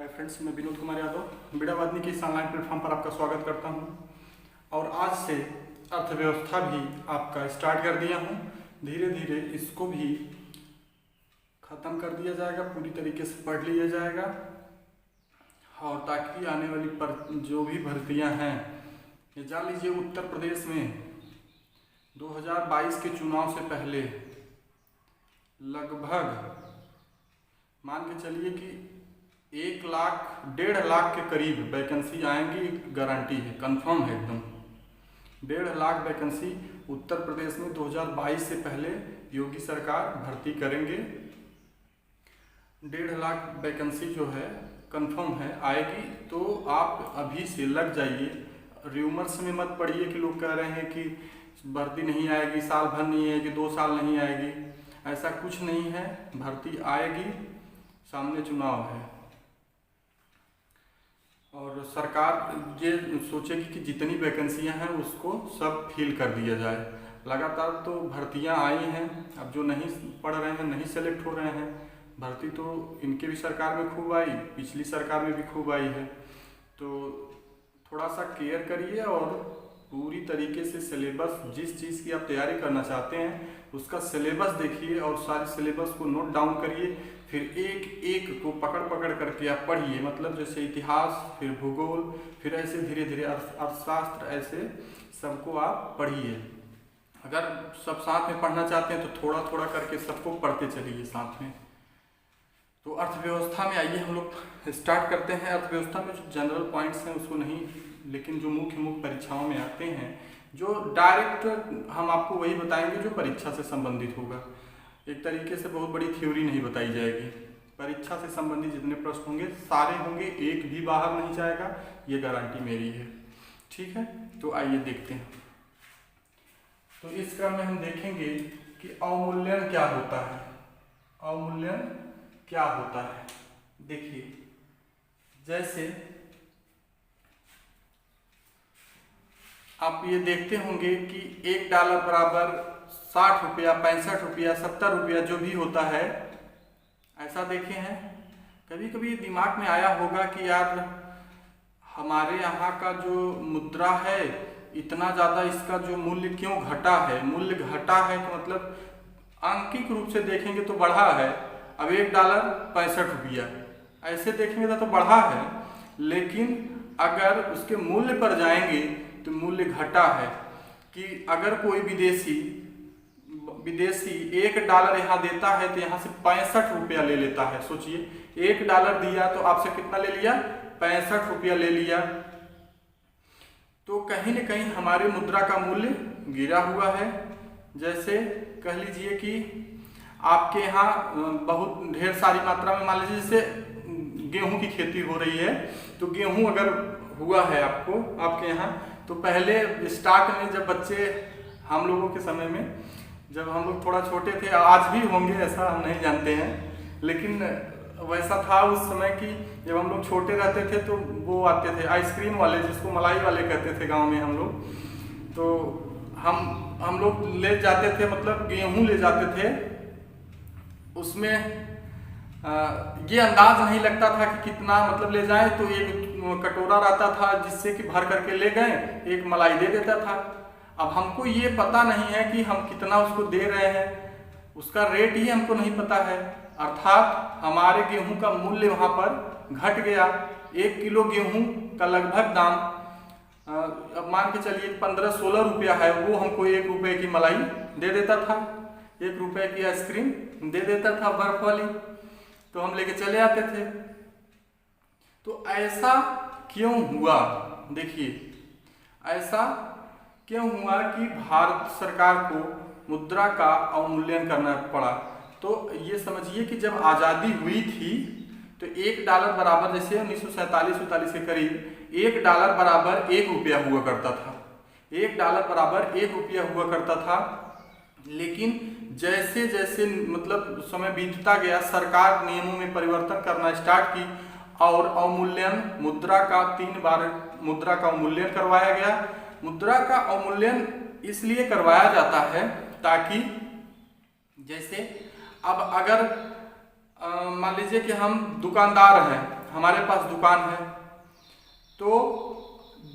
Hi friends, मैं विनोद कुमार यादव बीड़ा वादनी के इस ऑनलाइन प्लेटफॉर्म पर आपका स्वागत करता हूं। और आज से अर्थव्यवस्था भी आपका स्टार्ट कर दिया हूं। धीरे धीरे इसको भी ख़त्म कर दिया जाएगा, पूरी तरीके से पढ़ लिया जाएगा, और ताकि आने वाली जो भी भर्तियां हैं, ये जान लीजिए उत्तर प्रदेश में 2022 के चुनाव से पहले लगभग मान के चलिए कि 1,00,000 के करीब वैकेंसी आएंगी। गारंटी है, कंफर्म है एकदम। 1.5 लाख वैकेंसी उत्तर प्रदेश में 2022 से पहले योगी सरकार भर्ती करेंगे। 1.5 लाख वैकेंसी जो है कंफर्म है, आएगी। तो आप अभी से लग जाइए, र्यूमर्स में मत पड़िए कि लोग कह रहे हैं कि भर्ती नहीं आएगी, साल भर नहीं आएगी, 2 साल नहीं आएगी। ऐसा कुछ नहीं है, भर्ती आएगी। सामने चुनाव है और सरकार ये सोचेगी कि जितनी वैकेंसियां हैं उसको सब फिल कर दिया जाए। लगातार तो भर्तियां आई हैं, अब जो नहीं पढ़ रहे हैं, नहीं सेलेक्ट हो रहे हैं, भर्ती तो इनके भी सरकार में खूब आई, पिछली सरकार में भी खूब आई है। तो थोड़ा सा केयर करिए और पूरी तरीके से सिलेबस, जिस चीज़ की आप तैयारी करना चाहते हैं उसका सिलेबस देखिए और सारे सिलेबस को नोट डाउन करिए। फिर एक एक को पकड़ पकड़ करके आप पढ़िए, मतलब जैसे इतिहास, फिर भूगोल, फिर ऐसे धीरे धीरे अर्थशास्त्र, ऐसे सबको आप पढ़िए। अगर सब साथ में पढ़ना चाहते हैं तो थोड़ा थोड़ा करके सबको पढ़ते चलिए साथ में। तो अर्थव्यवस्था में आइए हम लोग स्टार्ट करते हैं। अर्थव्यवस्था में जो जनरल पॉइंट्स हैं उसको नहीं, लेकिन जो मुख्य परीक्षाओं में आते हैं, जो डायरेक्ट हम आपको वही बताएंगे जो परीक्षा से संबंधित होगा। एक तरीके से बहुत बड़ी थ्योरी नहीं बताई जाएगी। परीक्षा से संबंधित जितने प्रश्न होंगे सारे होंगे, एक भी बाहर नहीं जाएगा, ये गारंटी मेरी है। ठीक है, तो आइए देखते हैं। तो इस क्रम में हम देखेंगे कि अवमूल्यन क्या होता है। अवमूल्यन क्या होता है, देखिए, जैसे आप ये देखते होंगे कि $1 बराबर 60 रुपया, 65 रुपया, 70 रुपया जो भी होता है, ऐसा देखे हैं। कभी कभी दिमाग में आया होगा कि यार हमारे यहाँ का जो मुद्रा है इतना ज़्यादा, इसका जो मूल्य क्यों घटा है। मूल्य घटा है तो मतलब आंकिक रूप से देखेंगे तो बढ़ा है। अब $1 65 रुपया, ऐसे देखेंगे तो बढ़ा है, लेकिन अगर उसके मूल्य पर जाएंगे तो मूल्य घटा है। कि अगर कोई विदेशी $1 यहाँ देता है तो यहाँ से 65 रुपया ले लेता है। सोचिए, $1 दिया तो आपसे कितना ले लिया, 65 रुपया ले लिया। तो कहीं न कहीं हमारे मुद्रा का मूल्य गिरा हुआ है। जैसे कह लीजिए कि आपके यहाँ बहुत ढेर सारी मात्रा में, मान लीजिए जैसे गेहूं की खेती हो रही है, तो गेहूं अगर हुआ है आपके यहाँ, तो पहले स्टार्ट में जब बच्चे, हम लोगों के समय में जब हम लोग थोड़ा छोटे थे, आज भी होंगे ऐसा हम नहीं जानते हैं, लेकिन वैसा था उस समय कि जब हम लोग छोटे रहते थे तो वो आते थे आइसक्रीम वाले, जिसको मलाई वाले कहते थे गांव में हम लोग। तो हम लोग ले जाते थे, मतलब गेहूं ले जाते थे। उसमें ये अंदाज नहीं लगता था कि कितना मतलब ले जाए, तो एक कटोरा रहता था जिससे कि भर करके ले गए, एक मलाई दे देता था। अब हमको ये पता नहीं है कि हम कितना उसको दे रहे हैं, उसका रेट ही हमको नहीं पता है। अर्थात हमारे गेहूं का मूल्य वहां पर घट गया। 1 किलो गेहूं का लगभग दाम, अब मान के चलिए 15-16 रुपया है, वो हमको 1 रुपये की मलाई दे देता था, 1 रुपये की आइसक्रीम दे देता था बर्फ वाली, तो हम लेके चले आते थे। तो ऐसा क्यों हुआ, देखिए, ऐसा क्यों हुआ कि भारत सरकार को मुद्रा का अवमूल्यन करना पड़ा। तो ये समझिए कि जब आज़ादी हुई थी तो $1 बराबर, जैसे 1947-48 के करीब, $1 बराबर 1 रुपया हुआ करता था। $1 बराबर 1 रुपया हुआ करता था। लेकिन जैसे जैसे मतलब समय बीतता गया, सरकार नियमों में परिवर्तन करना स्टार्ट की और अवमूल्यन, मुद्रा का 3 बार मुद्रा का अवमूल्यन करवाया गया। मुद्रा का अवमूल्यन इसलिए करवाया जाता है ताकि, जैसे अब अगर मान लीजिए कि हम दुकानदार हैं, हमारे पास दुकान है, तो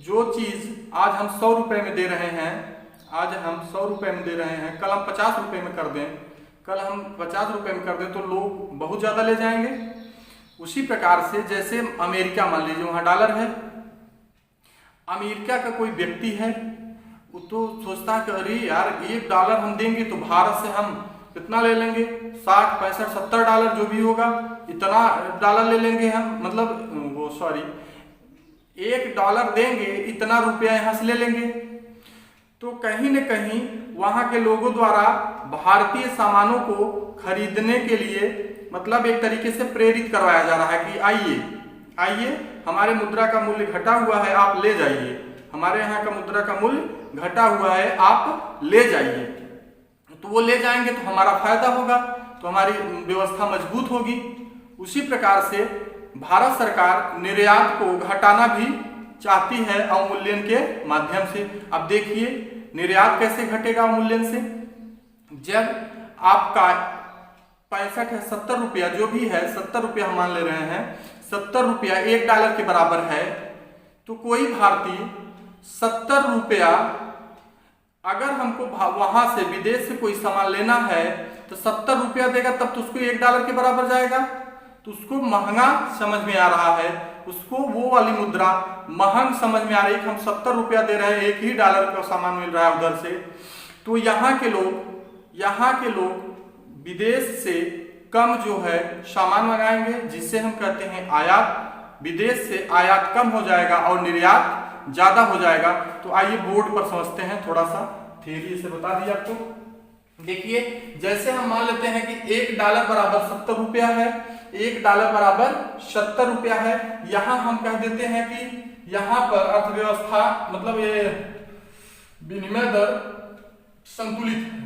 जो चीज़ आज हम 100 रुपये में दे रहे हैं, आज हम 100 रुपये में दे रहे हैं, कल हम 50 रुपये में कर दें, कल हम 50 रुपये में कर दें तो लोग बहुत ज़्यादा ले जाएंगे। उसी प्रकार से जैसे अमेरिका मान लीजिए, वहाँ डॉलर है, अमेरिका का कोई व्यक्ति है, वो तो सोचता है कि अरे यार $1 हम देंगे तो भारत से हम कितना ले लेंगे, 60, 65, $70 जो भी होगा, इतना डॉलर ले लेंगे हम, मतलब वो सॉरी $1 देंगे, इतना रुपया यहाँ से ले लेंगे। तो कहीं न कहीं वहाँ के लोगों द्वारा भारतीय सामानों को खरीदने के लिए मतलब एक तरीके से प्रेरित करवाया जा रहा है कि आइए आइए, हमारे मुद्रा का मूल्य घटा हुआ है, आप ले जाइए, हमारे यहाँ का मुद्रा का मूल्य घटा हुआ है, आप ले जाइए। तो वो ले जाएंगे तो हमारा फायदा होगा, तो हमारी व्यवस्था मजबूत होगी। उसी प्रकार से भारत सरकार निर्यात को घटाना भी चाहती है अवमूल्यन के माध्यम से। अब देखिए निर्यात कैसे घटेगा अवमूल्यन से, जब आपका 65 है, 70 रुपया जो भी है, 70 रुपया हम मान ले रहे हैं, 70 रुपया $1 के बराबर है, तो कोई भारतीय 70 रुपया अगर हमको वहां से विदेश से कोई सामान लेना है तो 70 रुपया देगा, तब तो उसको $1 के बराबर जाएगा, तो उसको महंगा समझ में आ रहा है, उसको वो वाली मुद्रा महंग समझ में आ रही है कि हम 70 रुपया दे रहे हैं, $1 का सामान मिल रहा है उधर से। तो यहाँ के लोग विदेश से कम जो है सामान मंगाएंगे, जिससे हम कहते हैं आयात, विदेश से आयात कम हो जाएगा और निर्यात ज्यादा हो जाएगा। तो आइए बोर्ड पर समझते हैं, थोड़ा सा थ्योरी से बता दिया आपको। देखिए जैसे हम मान लेते हैं कि $1 बराबर 70 रुपया है, $1 बराबर 70 रुपया है। यहां हम कह देते हैं कि यहां पर अर्थव्यवस्था मतलब ये विनिमय दर संतुलित है,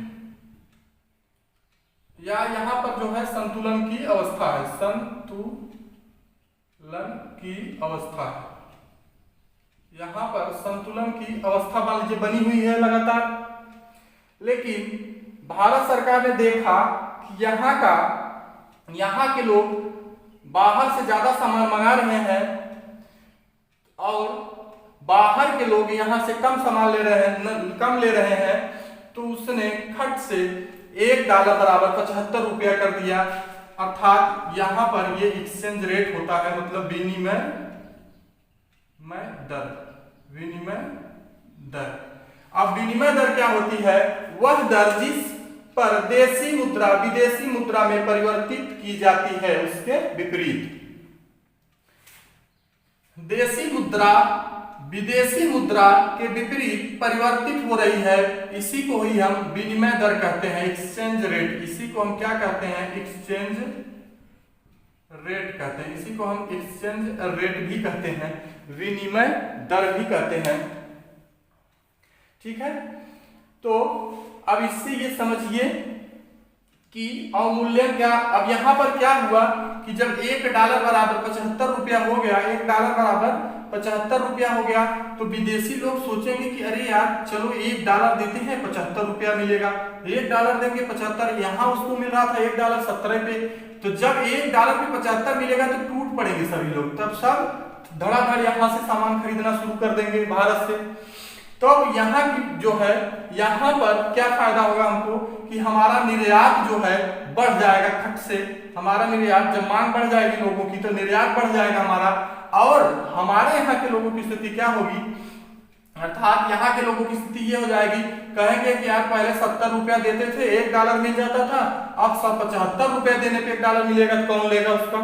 या यहां पर जो है संतुलन की अवस्था है, संतुलन की अवस्था है, यहां पर संतुलन की अवस्था मान लीजिए बनी हुई है लगातार। लेकिन भारत सरकार ने देखा कि यहाँ के लोग बाहर से ज्यादा सामान मंगा रहे हैं और बाहर के लोग यहाँ से कम सामान ले रहे हैं, तो उसने खट से $1 बराबर 75 रुपया कर दिया। अर्थात यहाँ पर ये एक्सचेंज रेट होता है, मतलब विनिमय दर। अब विनिमय दर क्या होती है, वह दर जिस पर देशी मुद्रा विदेशी मुद्रा में परिवर्तित की जाती है, उसके विपरीत देशी मुद्रा विदेशी मुद्रा के विपरीत परिवर्तित हो रही है, इसी को ही हम विनिमय दर कहते हैं, एक्सचेंज रेट। इसी को हम क्या कहते हैं, एक्सचेंज रेट कहते हैं, इसी को हम एक्सचेंज रेट भी कहते हैं, विनिमय दर भी कहते हैं। ठीक है, तो अब इससे ये समझिए कि अवमूल्यन क्या। अब यहाँ पर क्या हुआ कि जब $1 बराबर 75 रुपया हो गया, $1 बराबर 75 रुपया हो गया, तो विदेशी लोग सोचेंगे कि अरे यार चलो $1 देते हैं, 75 रुपया मिलेगा, $1 देंगे 75, यहाँ उसको मिल रहा था $1 70 पे, तो जब $1 पे 75 मिलेगा तो टूट पड़ेंगे सभी लोग, तब सब धड़ाधड़ यहाँ से सामान खरीदना शुरू कर देंगे भारत से। तो यहाँ की जो है, यहाँ पर क्या फायदा होगा हमको कि हमारा निर्यात जो है बढ़ जाएगा, खट से हमारा निर्यात, जब मांग बढ़ जाएगी लोगों की तो निर्यात बढ़ जाएगा हमारा, और हमारे यहाँ के लोगों की स्थिति क्या होगी, अर्थात यहाँ के लोगों की स्थिति ये हो जाएगी, कहेंगे कि यार पहले 70 रुपया देते थे, $1 मिल जाता था, अब 75 रुपया देने पे $1 मिलेगा, तो कौन लेगा उसका,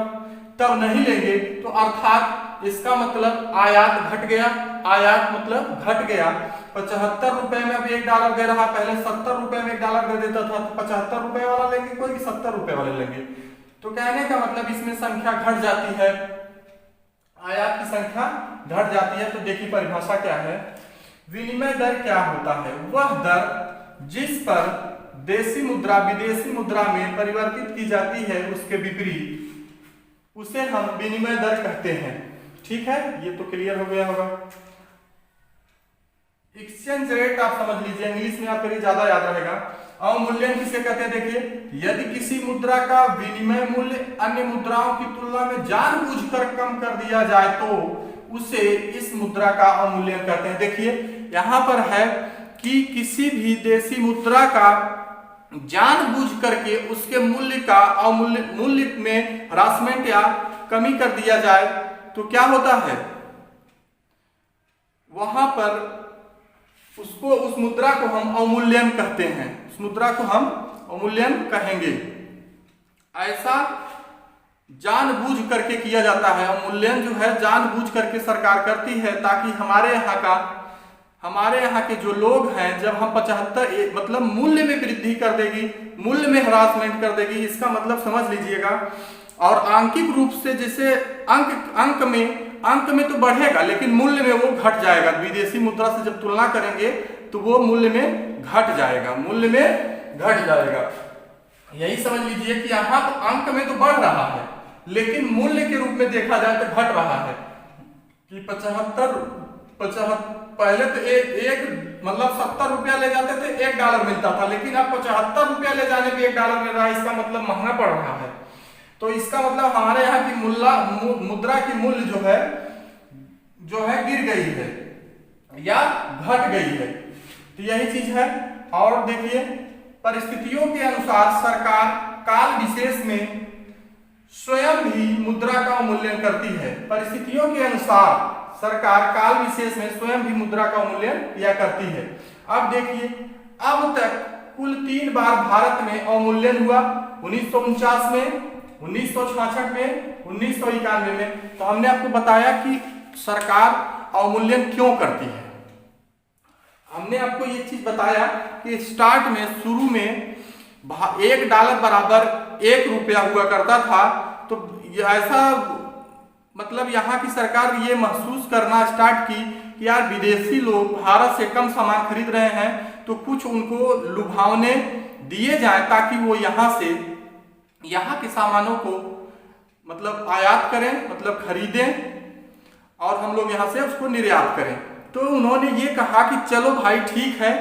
तब नहीं लेंगे। तो अर्थात इसका मतलब आयात घट गया, आयात मतलब घट गया। 75 रुपए में अब $1 दे रहा, पहले 70 रुपए में $1 दे देता था, तो 75 रुपए वाला लेंगे कोई कि 70 रुपए वाले लेंगे। तो कहने का मतलब इसमें संख्या घट जाती है, आयात की संख्या घट जाती है। तो देखिए परिभाषा क्या है, विनिमय दर क्या होता है, वह दर जिस पर देशी मुद्रा विदेशी मुद्रा में परिवर्तित की जाती है, उसके विपरीत उसे हम विनिमय दर कहते हैं। ठीक है, ये तो क्लियर हो गया होगा। एक्सचेंज रेट आप समझ लीजिए, इंग्लिश में आपके लिए ज्यादा याद रहेगा। अवमूल्यन किसे कहते हैं? देखिए, यदि किसी मुद्रा का विनिमय मूल्य अन्य मुद्राओं की तुलना में जानबूझकर कम कर दिया जाए तो उसे इस मुद्रा का अवमूल्यन कहते हैं। देखिए यहां पर है कि किसी भी देशी मुद्रा का जानबूझ करके उसके मूल्य का मूल्य में हरासमेंट या कमी कर दिया जाए तो क्या होता है, वहां पर उसको उस मुद्रा को हम अवमूल्यन कहते हैं, उस मुद्रा को हम अवमूल्यन कहेंगे। ऐसा जानबूझ करके किया जाता है। अवमूल्यन जो है जानबूझ करके सरकार करती है ताकि हमारे यहाँ के जो लोग हैं, जब हम 75 मतलब मूल्य में वृद्धि कर देगी, मूल्य में हरासमेंट कर देगी, इसका मतलब समझ लीजिएगा। और आंकिक रूप से जैसे अंक में तो बढ़ेगा लेकिन मूल्य में वो घट जाएगा। विदेशी मुद्रा से जब तुलना करेंगे तो वो मूल्य में घट जाएगा, मूल्य में घट जाएगा। यही समझ लीजिए कि यहाँ तो अंक में तो बढ़ रहा है लेकिन मूल्य के रूप में देखा जाए तो घट रहा है कि 75 पहले तो एक मतलब 70 रुपया ले जाते थे $1 मिलता था, लेकिन अब 75 रुपया ले जाने पे $1 मिल रहा है। इसका मतलब महंगा पड़ रहा है। तो इसका मतलब हमारे यहाँ की मुद्रा की मूल्य जो है गिर गई है या घट गई है। तो यही चीज है। और देखिए, परिस्थितियों के अनुसार सरकार काल विशेष में स्वयं भी मुद्रा का अवमूल्यन करती है। परिस्थितियों के अनुसार सरकार काल विशेष में स्वयं भी मुद्रा का अवमूल्यन किया करती है। अब देखिए, अब तक कुल 3 बार भारत में अवमूल्यन हुआ, 1949 में, 1966 में, 1991 में। तो हमने आपको बताया कि सरकार अवमूल्यन क्यों करती है। हमने आपको ये चीज बताया कि स्टार्ट में शुरू में $1 बराबर 1 रुपया हुआ करता था। तो ऐसा मतलब यहाँ की सरकार ये महसूस करना स्टार्ट की कि यार विदेशी लोग भारत से कम सामान खरीद रहे हैं तो कुछ उनको लुभावने दिए जाए ताकि वो यहाँ के सामानों को मतलब आयात करें, मतलब खरीदें और हम लोग यहाँ से उसको निर्यात करें। तो उन्होंने ये कहा कि चलो भाई ठीक है,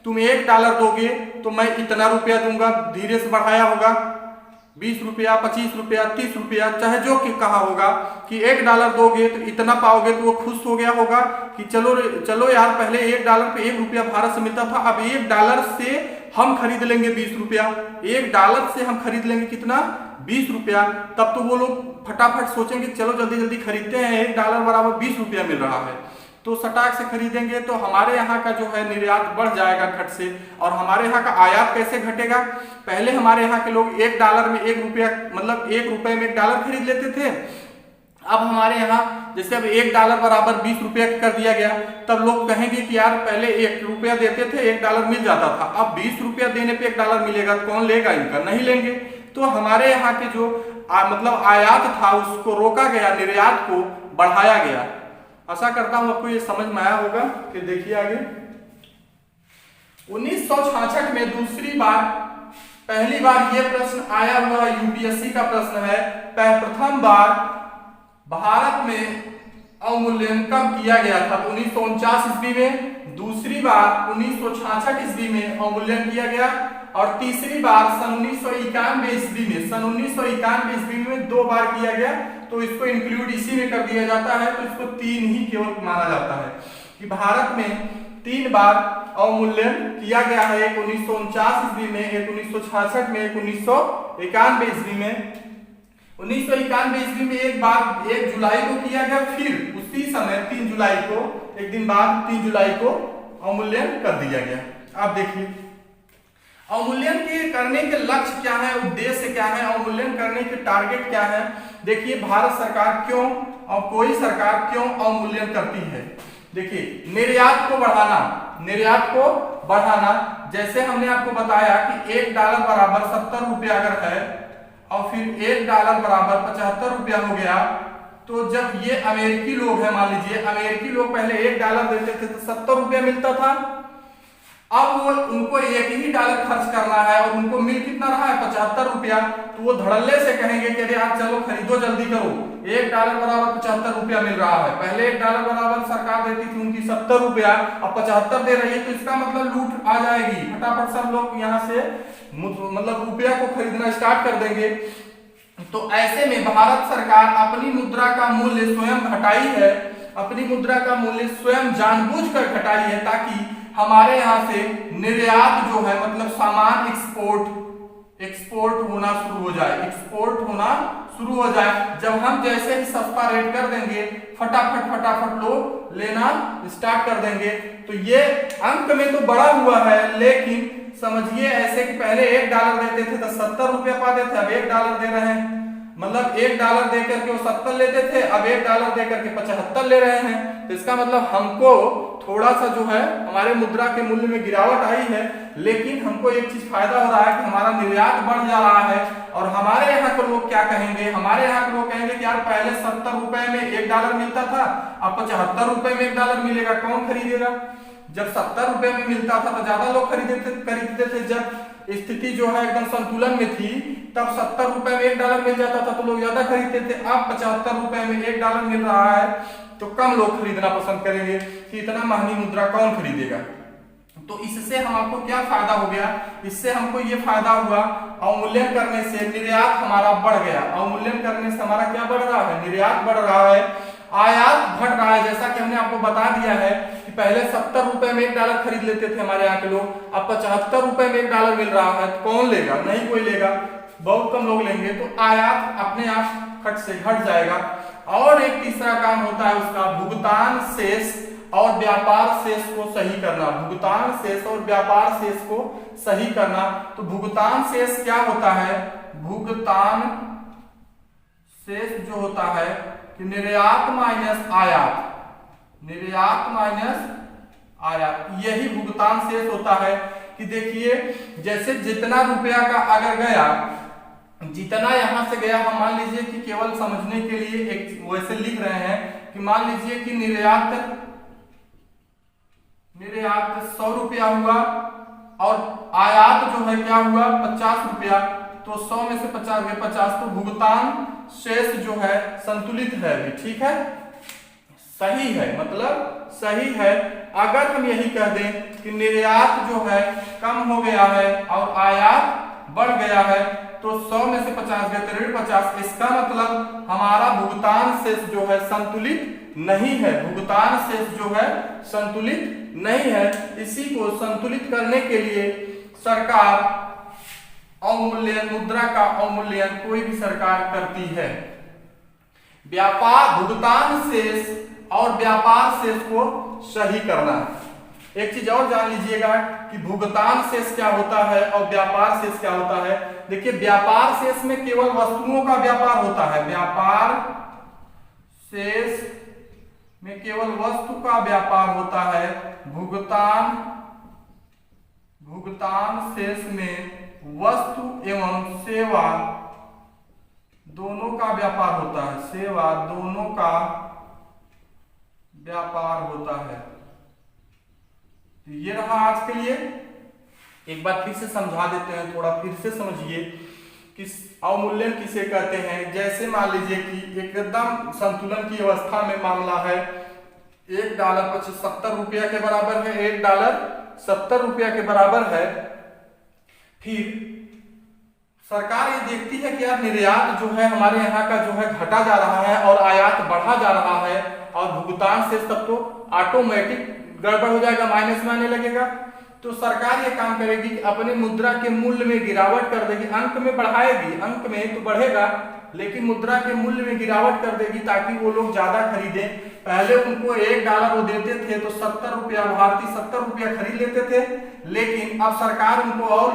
तुम $1 दोगे तो मैं इतना रुपया दूंगा। धीरे से बढ़ाया होगा, 20 रुपया, 25 रुपया, 30 रुपया, चाहे जो कि कहा होगा कि $1 दोगे तो इतना पाओगे। तो वो खुश हो गया होगा कि चलो यार, पहले $1 पे 1 रुपया भारत से मिलता था, अब $1 से हम खरीद लेंगे 20 रुपया। $1 से हम खरीद लेंगे कितना? 20 रुपया। तब तो वो लोग फटाफट सोचेंगे चलो जल्दी जल्दी खरीदते हैं, $1 बराबर 20 रुपया मिल रहा है तो सटाक से खरीदेंगे। तो हमारे यहाँ का जो है निर्यात बढ़ जाएगा घट से। और हमारे यहाँ का आयात कैसे घटेगा? पहले हमारे यहाँ के लोग $1 में 1 रुपया मतलब 1 रुपये में $1 खरीद लेते थे। अब हमारे यहाँ जैसे अब $1 बराबर 20 रुपया कर दिया गया, तब लोग कहेंगे कि यार पहले 1 रुपया देते थे $1 मिल जाता था, अब 20 रुपया देने पे $1 मिलेगा, कौन लेगा? इनका नहीं लेंगे। तो हमारे यहाँ के जो मतलब आयात था उसको रोका गया, निर्यात को बढ़ाया गया। आशा करता हूं आपको ये समझ में आया होगा। फिर देखिए आगे, 1966 में दूसरी बार, पहली बार ये प्रश्न आया हुआ यूपीएससी का प्रश्न है, प्रथम बार भारत में अवमूल्यन कब किया गया था? 1949 ईस्वी में, दूसरी बार 1966 ईस्वी में अवमूल्यन किया गया और तीसरी बार सन 1991 ईस्वी में। सन 1991 ईस्वी में 2 बार किया गया। तो इसको इंक्लूड इसी में कर दिया जाता है। तो इसको 3 ही केवल माना जाता है कि भारत में 3 बार अवमूल्यन किया गया है, एक 1949 ईस्वी में, एक 1966 में, एक 1991 ईस्वी में। 1991 ईस्वी में एक बार 1 जुलाई को किया गया, फिर उसी समय 3 जुलाई को, एक दिन बाद 3 जुलाई को अवमूल्यन कर दिया गया। आप देखिए अवमूल्यन के करने के लक्ष्य क्या है, उद्देश्य क्या है, अवमूल्यन करने के टारगेट क्या है। देखिए भारत सरकार क्यों और कोई सरकार क्यों अवमूल्यन करती है। देखिए निर्यात को बढ़ाना, जैसे हमने आपको बताया कि $1 बराबर 70 रुपया अगर है और फिर $1 बराबर 75 रुपया हो गया, तो जब ये अमेरिकी लोग हैं, मान लीजिए अमेरिकी लोग पहले $1 देते थे तो 70 रुपया मिलता था। अब वो उनको एक ही डॉलर खर्च करना है और उनको मिल कितना रहा है 75 रुपया। तो वो धड़ल्ले से कहेंगे कि अरे यार चलो खरीदो जल्दी करो, $1 बराबर 75 रुपया मिल रहा है। पहले $1 बराबर सरकार देती थी उनकी 70 रुपया, अब 75 दे रही है, तो इसका मतलब लूट आ जाएगी। फटाफट सब लोग यहाँ से मतलब रुपया को खरीदना स्टार्ट कर देंगे। तो ऐसे में भारत सरकार अपनी मुद्रा का मूल्य स्वयं घटाई है, अपनी मुद्रा का मूल्य स्वयं जानबूझकर घटाई है, ताकि हमारे यहाँ से निर्यात जो है मतलब सामान एक्सपोर्ट होना शुरू हो जाए, एक्सपोर्ट होना शुरू हो जाए। जब हम जैसे ही सस्ता रेट कर देंगे, फटाफट लोग लेना स्टार्ट कर देंगे। तो ये अंक में तो बड़ा हुआ है, लेकिन समझिए ऐसे कि पहले $1 देते थे तो 70 रुपया पाते थे, अब $1 दे रहे हैं, मतलब $1 दे करके वो 70 लेते थे, अब $1 दे करके 75 ले रहे हैं। तो इसका मतलब हमको थोड़ा सा जो है हमारे मुद्रा के मूल्य में गिरावट आई है, लेकिन हमको एक चीज फायदा हो रहा है कि हमारा निर्यात बढ़ जा रहा है। और हमारे यहाँ के लोग क्या कहेंगे, हमारे यहाँ के लोग कहेंगे कि यार पहले 70 रुपए में $1 मिलता था, अब 75 रुपए में $1 मिलेगा, कौन खरीदेगा। जब 70 रुपए में मिलता था तो ज्यादा लोग खरीदते थे। जब स्थिति जो है एकदम संतुलन में थी, तब 70 रुपए में $1 मिल जाता था तो लोग ज्यादा खरीदते थे। अब 75 रुपए में $1 मिल रहा है तो कम लोग खरीदना पसंद करेंगे कि इतना महंगी मुद्रा कौन खरीदेगा। तो इससे हम आपको क्या फायदा हो गया, इससे हमको ये फायदा हुआ, अवमूल्यन करने से निर्यात हमारा बढ़ गया। अवमूल्यन करने से हमारा क्या बढ़ रहा है, निर्यात बढ़ रहा है, आयात घट रहा है। जैसा कि हमने आपको बता दिया है कि पहले 70 रुपए में $1 खरीद लेते थे हमारे यहाँ के लोग, अब 75 रुपए में $1 मिल रहा है, तो कौन लेगा, नहीं कोई लेगा, बहुत कम लोग लेंगे। तो आयात अपने आप खट से घट जाएगा। और एक तीसरा काम होता है उसका, भुगतान शेष और व्यापार शेष को सही करना। भुगतान शेष और व्यापार शेष को सही करना। तो भुगतान शेष क्या होता है, भुगतान शेष जो होता है कि निर्यात माइनस आयात, निर्यात माइनस आयात, यही भुगतान शेष होता है। कि देखिए जैसे जितना रुपया का अगर गया, जितना यहां से गया, हम मान लीजिए कि केवल समझने के लिए एक वैसे लिख रहे हैं कि मान लीजिए कि निर्यात 100 रुपया हुआ और आयात जो है क्या हुआ 50 रुपया, तो 100 में से 50 गए 50, तो भुगतान शेष जो है संतुलित है भी, ठीक है, सही है, मतलब सही है। अगर हम यही कह दें कि निर्यात जो है कम हो गया है और आयात बढ़ गया है, तो 100 में से 50 गए तो 50, इसका मतलब हमारा भुगतान शेष जो है संतुलित नहीं है, भुगतान शेष जो है संतुलित नहीं है। इसी को संतुलित करने के लिए सरकार अवमूल्यन, मुद्रा का अवमूल्यन कोई भी सरकार करती है। व्यापार भुगतान शेष और व्यापार शेष को सही करना। एक चीज और जान लीजिएगा कि भुगतान शेष क्या होता है और व्यापार शेष क्या होता है। देखिए व्यापार शेष में केवल वस्तुओं का व्यापार होता है, व्यापार शेष में केवल वस्तु का व्यापार होता है। भुगतान शेष में वस्तु एवं सेवा दोनों का व्यापार होता है, सेवा दोनों का व्यापार होता है। तो ये रहा आज के लिए। एक बार फिर से समझा देते हैं, थोड़ा फिर से समझिए कि अवमूल्यन किसे कहते हैं। जैसे मान लीजिए कि एकदम संतुलन की अवस्था में मामला है, $1 70 रुपया के बराबर है, $1 70 रुपया के बराबर है। फिर सरकार ये देखती है कि यार निर्यात जो है हमारे यहाँ का जो है घटा जा रहा है और आयात बढ़ा जा रहा है, और भुगतान से तब तो ऑटोमेटिक गड़बड़ हो जाएगा, माइनस में आने लगेगा। तो सरकार ये काम करेगी कि अपने मुद्रा के मूल्य में गिरावट कर देगी, अंक में बढ़ाएगी, अंक में तो बढ़ेगा लेकिन मुद्रा के मूल्य में गिरावट कर देगी ताकि वो लोग ज्यादा खरीदें। पहले उनको $1 वो देते थे तो 70 रुपया, भारतीय 70 रुपया खरीद लेते थे, लेकिन अब सरकार उनको और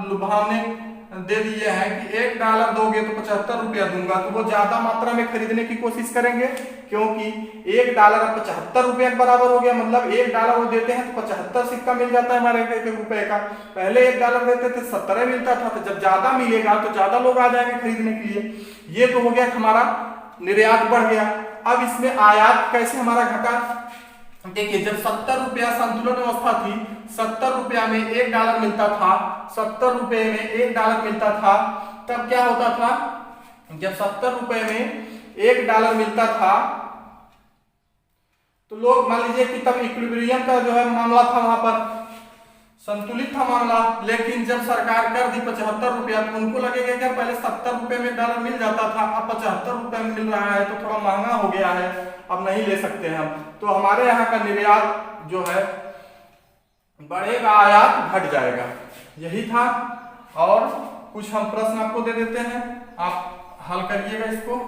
लुभावने दे दिए हैं कि $1 दोगे तो 75 रुपया दूंगा, तो वो ज्यादा मात्रा में खरीदने की कोशिश करेंगे, क्योंकि $1 अब 75 रुपया के बराबर हो गया। मतलब $1 वो देते हैं तो 75 सिक्का मिल जाता है हमारे रुपए का। पहले $1 देते थे 70 मिलता था, तो जब ज्यादा मिलेगा तो ज्यादा लोग आ जाएंगे खरीदने के लिए। ये तो हो गया हमारा निर्यात बढ़ गया। अब इसमें आयात कैसे हमारा घटा, देखिए जब 70 रुपया संतुलन अवस्था थी, 70 रुपया में 1 डॉलर मिलता था, 70 रुपये में 1 डॉलर मिलता था, तब क्या होता था, जब 70 रुपये में 1 डॉलर मिलता था तो लोग मान लीजिए कि तब इक्विलिब्रियम का जो है मामला था, वहां पर संतुलित था मामला। लेकिन जब सरकार कर दी 75 रुपया तो उनको लगेगा कि पहले 70 रुपये में डॉलर मिल जाता था, अब 75 रुपये में मिल रहा है तो थोड़ा महंगा हो गया है, अब नहीं ले सकते हैं हम, तो हमारे यहाँ का निर्यात जो है बढ़ेगा, आयात घट जाएगा। यही था। और कुछ हम प्रश्न आपको दे देते हैं, आप हल करिएगा इसको।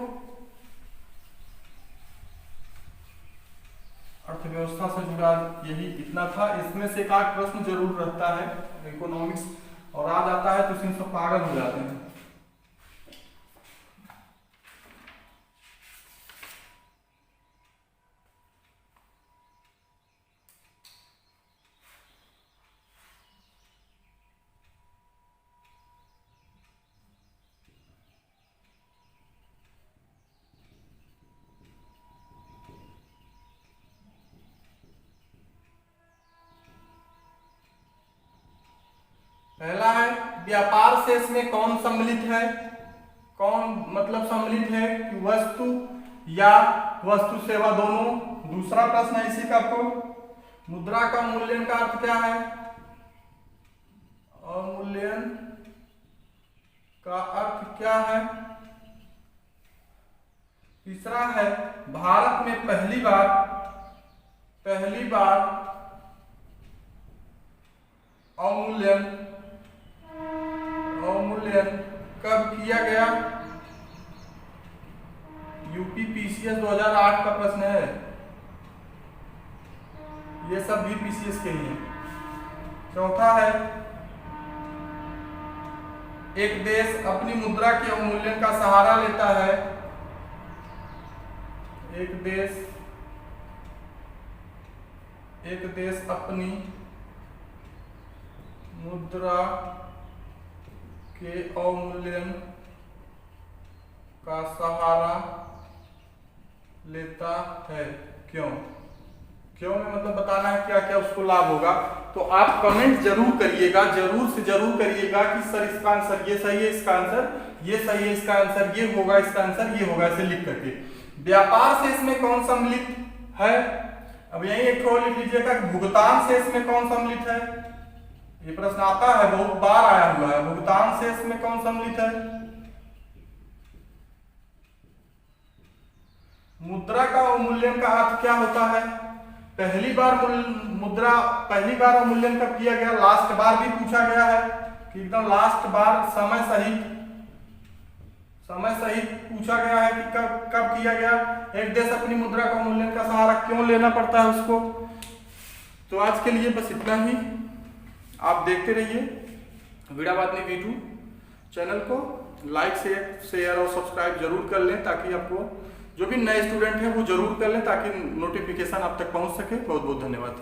अर्थव्यवस्था से जुड़ा यही इतना था। इसमें से एक आध प्रश्न जरूर रहता है इकोनॉमिक्स, और आ जाता है तो इसमें सब पागल हो जाते हैं। पहला है व्यापार शेष में कौन सम्मिलित है, कौन मतलब सम्मिलित है कि वस्तु या वस्तु सेवा दोनों। दूसरा प्रश्न है इसी का आपको, मुद्रा का मूल्यन का अर्थ क्या है, अवमूल्यन का अर्थ क्या है। तीसरा है भारत में पहली बार अवमूल्यन कब किया गया। यूपीपीसीएस 2008 का प्रश्न है, ये सब भी पीसीएस के ही है। चौथा है एक देश अपनी मुद्रा के अवमूल्यन का सहारा लेता है, एक देश अपनी मुद्रा के अवमूल्यन का सहारा लेता है। क्यों में मतलब बताना है क्या क्या उसको लाभ होगा। तो आप कमेंट जरूर करिएगा, जरूर से जरूर करिएगा कि सर इसका आंसर ये सही है, इसका आंसर ये सही है, इसका आंसर ये होगा, इसका आंसर ये होगा, ऐसे लिख करके। व्यापार शेष में कौन सम्मिलित है, अब यही एक ठोल लिख लीजिएगा। भुगतान शेष में कौन सम्मिलित है, ये प्रश्न आता है, बहुत बार आया हुआ है। भुगतान शेष में कौन सम्मिलित है। मुद्रा का अवमूल्यन का अर्थ क्या होता है, पहली बार अवमूल्यन कब किया गया। लास्ट बार भी पूछा गया है कि एकदम लास्ट बार समय सहित पूछा गया है कि कब किया गया। एक देश अपनी मुद्रा का अवमूल्यन का सहारा क्यों लेना पड़ता है उसको। तो आज के लिए बस इतना ही। आप देखते रहिए वीडियोबात में वीटू चैनल को लाइक शेयर और सब्सक्राइब जरूर कर लें, ताकि आपको जो भी नए स्टूडेंट हैं वो जरूर कर लें, ताकि नोटिफिकेशन आप तक पहुंच सके। बहुत बहुत धन्यवाद।